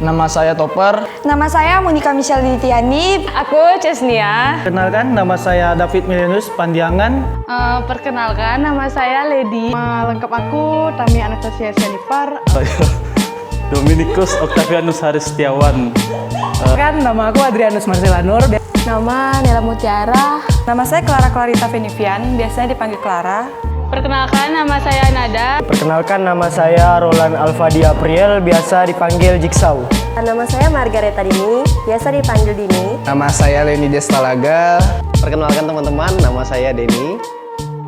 Nama saya Topper. Nama saya Monica Michelle Ditiani. Aku Cesnia. Perkenalkan, nama saya David Milenius Pandiangan. Perkenalkan, nama saya Lady. Nama lengkap aku Tami Anastasia Sianipar. Saya Dominikus Octavianus Haris Setiawan. Kan nama aku Adrianus Marcela Nur. Nama Nela Mutiara. Nama saya Clara Clarita Venivian, biasanya dipanggil Clara. Perkenalkan, nama saya Nada. Perkenalkan, nama saya Roland Alfadi Apriel, biasa dipanggil Jigsaw. Nama saya Margareta Dini, biasa dipanggil Dini. Nama saya Leni Destalaga. Perkenalkan teman-teman, nama saya Denny,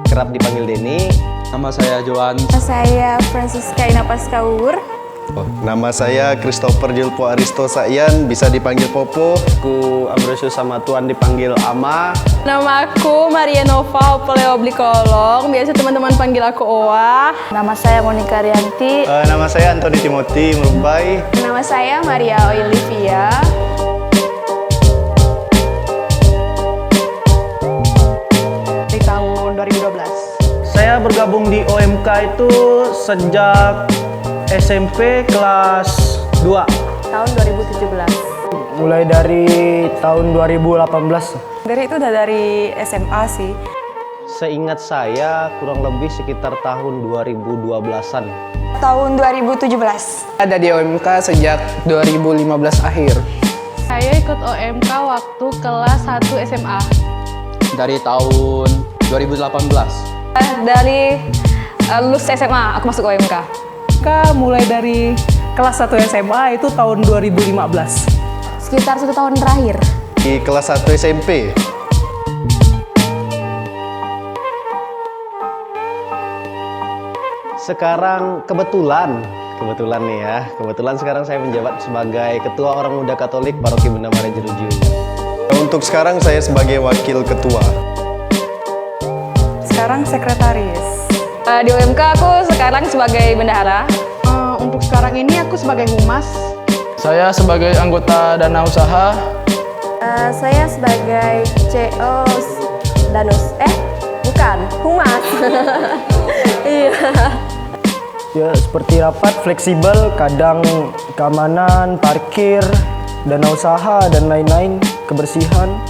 kerap dipanggil Denny. Nama saya Joan. Nama saya Francisca Inapaskaur. Nama saya Christopher Julpo Aristo Saian, bisa dipanggil Popo. Aku Ambrosius Samatuan, dipanggil Ama. Nama aku Maria Nova Opoleo Blikolong. Biasa teman-teman panggil aku Owa. Nama saya Monica Rianti. Nama saya Anthony Timothy Merubai. Nama saya Maria Olivia. Di tahun 2012. Saya bergabung di OMK itu sejak SMP kelas 2. Tahun 2017. Mulai dari tahun 2018. Dari itu udah dari SMA sih. Seingat saya kurang lebih sekitar tahun 2012-an. Tahun 2017. Ada di OMK sejak 2015 akhir. Saya ikut OMK waktu kelas 1 SMA. Dari tahun 2018. Dari lulus SMA, aku masuk OMK. Mulai dari kelas 1 SMA itu tahun 2015. Sekitar 1 tahun terakhir. Di kelas 1 SMP. Sekarang kebetulan nih ya, kebetulan sekarang saya menjabat sebagai Ketua Orang Muda Katolik Paroki Bunda Maria Jeruju. Untuk sekarang saya sebagai wakil ketua. Sekarang sekretaris. Di OMK aku sekarang sebagai bendahara. Untuk sekarang ini aku sebagai humas. Saya sebagai anggota Dana Usaha. Saya sebagai CO Danus. Bukan, humas. Iya. Ya, seperti rapat, fleksibel, kadang keamanan, parkir, dana usaha, dan lain-lain, kebersihan.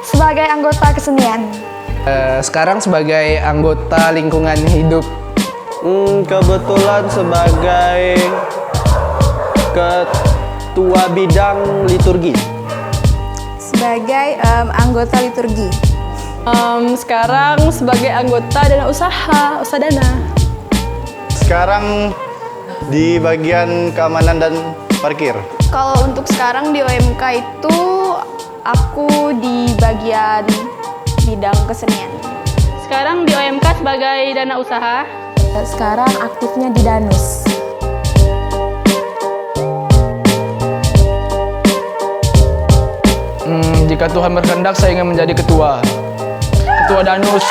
Sebagai anggota kesenian. Sekarang sebagai anggota lingkungan hidup. Kebetulan sebagai Ketua Bidang Liturgi. Sebagai anggota liturgi. Sekarang sebagai anggota Dana Usaha Dana. Sekarang di bagian keamanan dan parkir. Kalau untuk sekarang di OMK itu aku di bagian bidang kesenian. Sekarang di OMK sebagai Dana Usaha. Sekarang aktifnya di Danus. Jika Tuhan berkehendak, saya ingin menjadi ketua. Ketua Danus.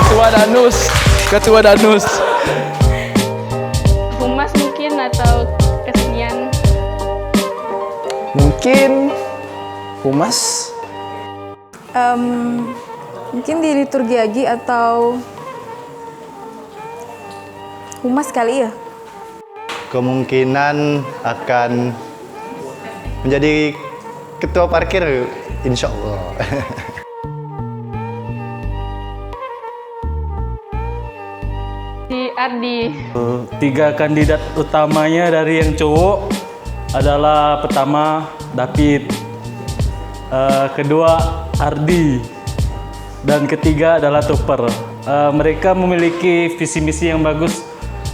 Ketua Danus. Ketua Danus. Humas mungkin atau kesenian. Mungkin humas. Mungkin di liturgi Agi atau humas kali ya. Kemungkinan akan menjadi ketua parkir, insya Allah. Di Ardi. 3 kandidat utamanya dari yang cowok adalah pertama David, kedua Ardi, dan ketiga adalah Topper. Mereka memiliki visi misi yang bagus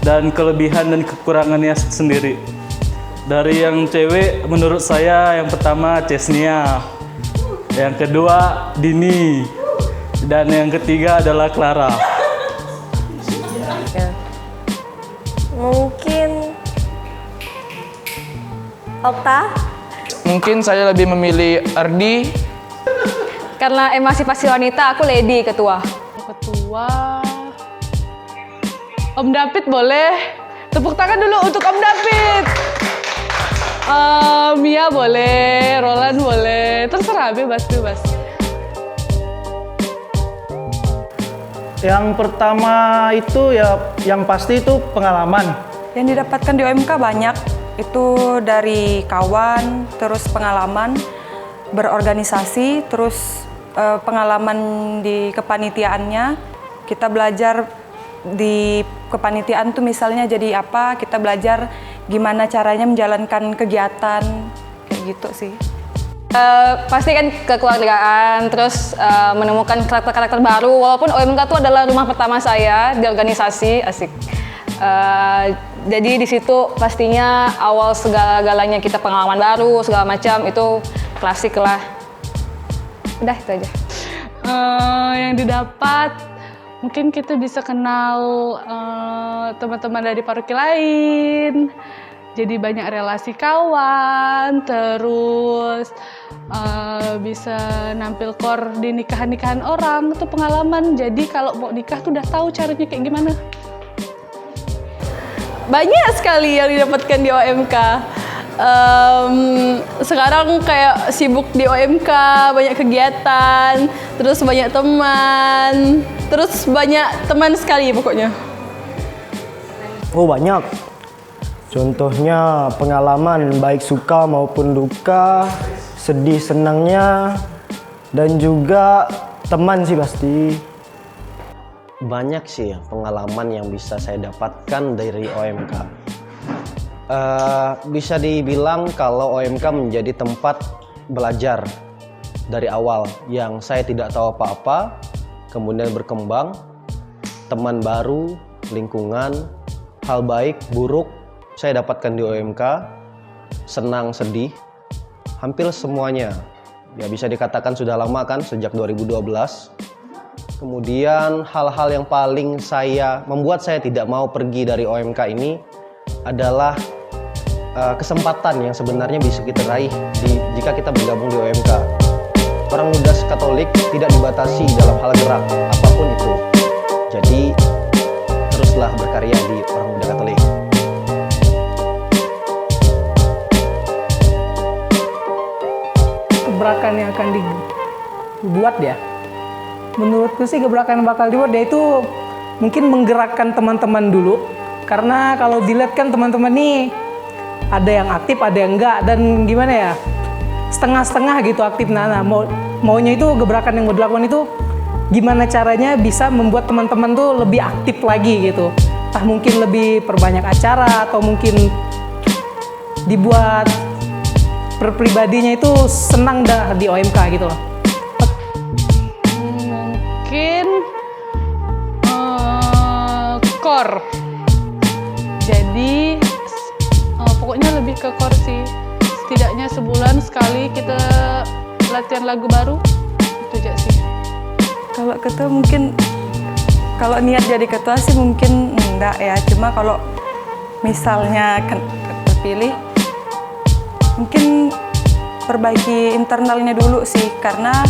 dan kelebihan dan kekurangannya sendiri. Dari yang cewek menurut saya yang pertama Cesnia, yang kedua Dini, dan yang ketiga adalah Clara. Mungkin Okta. Mungkin saya lebih memilih Ardi. Karena emansipasi wanita, aku Lady ketua. Ketua Om David boleh. Tepuk tangan dulu untuk Om David. Mia boleh, Roland boleh. Terserah, bebas. Yang pertama itu ya, yang pasti itu pengalaman. Yang didapatkan di OMK banyak. Itu dari kawan, terus pengalaman berorganisasi, terus pengalaman di kepanitiaannya. Kita belajar di kepanitiaan tuh misalnya jadi apa, kita belajar gimana caranya menjalankan kegiatan, kayak gitu sih. Pasti kan kekeluargaan, terus menemukan karakter-karakter baru. Walaupun OMK itu adalah rumah pertama saya di organisasi, asik. Jadi di situ pastinya awal segala-galanya kita pengalaman baru, segala macam itu klasik lah. Udah itu aja. Yang didapat mungkin kita bisa kenal teman-teman dari paroki lain. Jadi banyak relasi kawan, terus bisa nampil kor di nikahan-nikahan orang, itu pengalaman. Jadi kalau mau nikah tuh udah tahu caranya kayak gimana. Banyak sekali yang didapatkan di OMK. Sekarang kayak sibuk di OMK, banyak kegiatan, terus banyak teman, terus banyak teman sekali pokoknya. Oh banyak. Contohnya pengalaman baik suka maupun duka, sedih senangnya, dan juga teman sih pasti. Banyak sih pengalaman yang bisa saya dapatkan dari OMK. Bisa dibilang kalau OMK menjadi tempat belajar dari awal yang saya tidak tahu apa-apa, kemudian berkembang, teman baru, lingkungan, hal baik, buruk, saya dapatkan di OMK, senang, sedih, hampir semuanya. Ya bisa dikatakan sudah lama kan, sejak 2012. Kemudian hal-hal yang paling membuat saya tidak mau pergi dari OMK ini adalah kesempatan yang sebenarnya bisa kita raih jika kita bergabung di OMK. Orang muda Katolik tidak dibatasi dalam hal gerak apapun itu. Jadi teruslah berkarya di Orang Muda Katolik. Gebrakan yang akan dibuat ya, menurutku sih gebrakan yang bakal dibuat yaitu mungkin menggerakkan teman-teman dulu, karena kalau dilihat kan teman-teman nih ada yang aktif ada yang enggak, dan gimana ya, setengah-setengah gitu aktif. Maunya itu gebrakan yang mau dilakukan itu gimana caranya bisa membuat teman-teman tuh lebih aktif lagi gitu. Entah mungkin lebih perbanyak acara atau mungkin dibuat pribadinya itu senang dah di OMK gitu loh. Mungkin core. Jadi pokoknya lebih ke core sih. Setidaknya sebulan sekali kita latihan lagu baru. Itu aja sih. Kalau ketua mungkin, kalau niat jadi ketua sih mungkin enggak ya. Cuma kalau misalnya terpilih, mungkin perbaiki internalnya dulu sih. Karena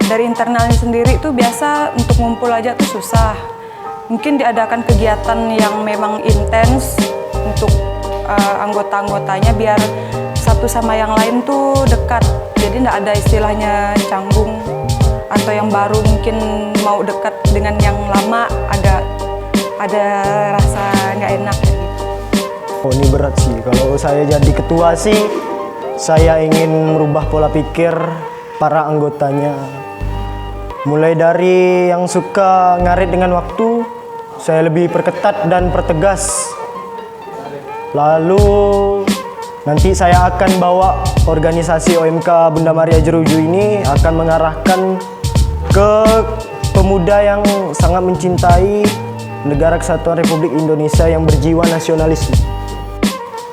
dari internalnya sendiri tuh biasa untuk ngumpul aja tuh susah. Mungkin diadakan kegiatan yang memang intens untuk anggota-anggotanya biar satu sama yang lain tuh dekat. Jadi nggak ada istilahnya canggung atau yang baru mungkin mau dekat dengan yang lama agak ada rasa nggak enak ya gitu. Oh ini berat sih. Kalau saya jadi ketua sih, saya ingin merubah pola pikir para anggotanya. Mulai dari yang suka ngarit dengan waktu, saya lebih perketat dan pertegas. Lalu nanti saya akan bawa organisasi OMK Bunda Maria Jeruju ini akan mengarahkan ke pemuda yang sangat mencintai Negara Kesatuan Republik Indonesia yang berjiwa nasionalisme.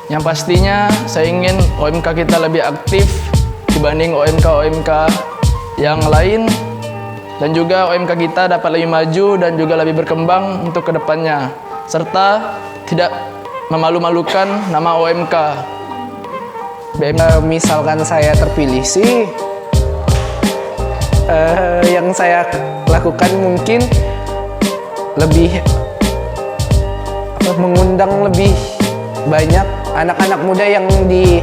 Yang pastinya saya ingin OMK kita lebih aktif dibanding OMK-OMK yang lain, dan juga OMK kita dapat lebih maju dan juga lebih berkembang untuk kedepannya, serta tidak memalu-malukan nama OMK. Misalkan saya terpilih sih, yang saya lakukan mungkin lebih mengundang lebih banyak anak-anak muda yang di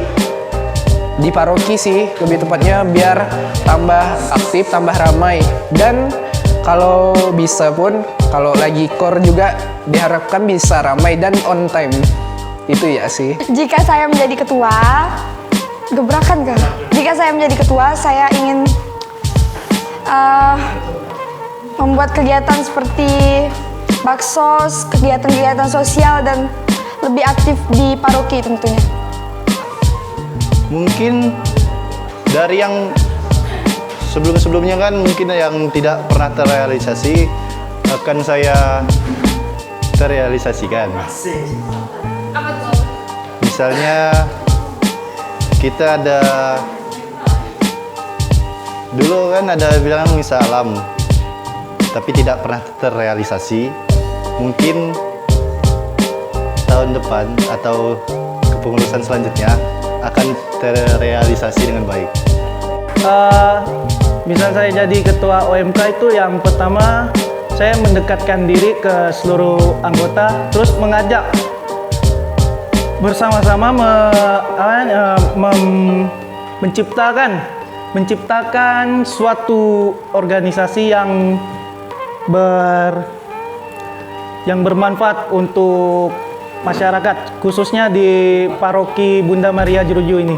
paroki sih, lebih tepatnya biar tambah aktif, tambah ramai. Dan kalau bisa pun, kalau lagi core juga diharapkan bisa ramai dan on time. Itu ya sih. Jika saya menjadi ketua, gebrakan kah? Jika saya menjadi ketua, saya ingin membuat kegiatan seperti baksos, kegiatan-kegiatan sosial dan lebih aktif di paroki tentunya. Mungkin dari yang sebelum-sebelumnya kan mungkin yang tidak pernah terrealisasi akan saya terrealisasikan. Misalnya kita ada dulu kan ada bilang misa alam, tapi tidak pernah terrealisasi. Mungkin tahun depan atau kepengurusan selanjutnya akan terrealisasi dengan baik. Misal saya jadi ketua OMK itu yang pertama saya mendekatkan diri ke seluruh anggota, terus mengajak bersama-sama menciptakan suatu organisasi yang bermanfaat untuk masyarakat, khususnya di Paroki Bunda Maria Jeruju ini.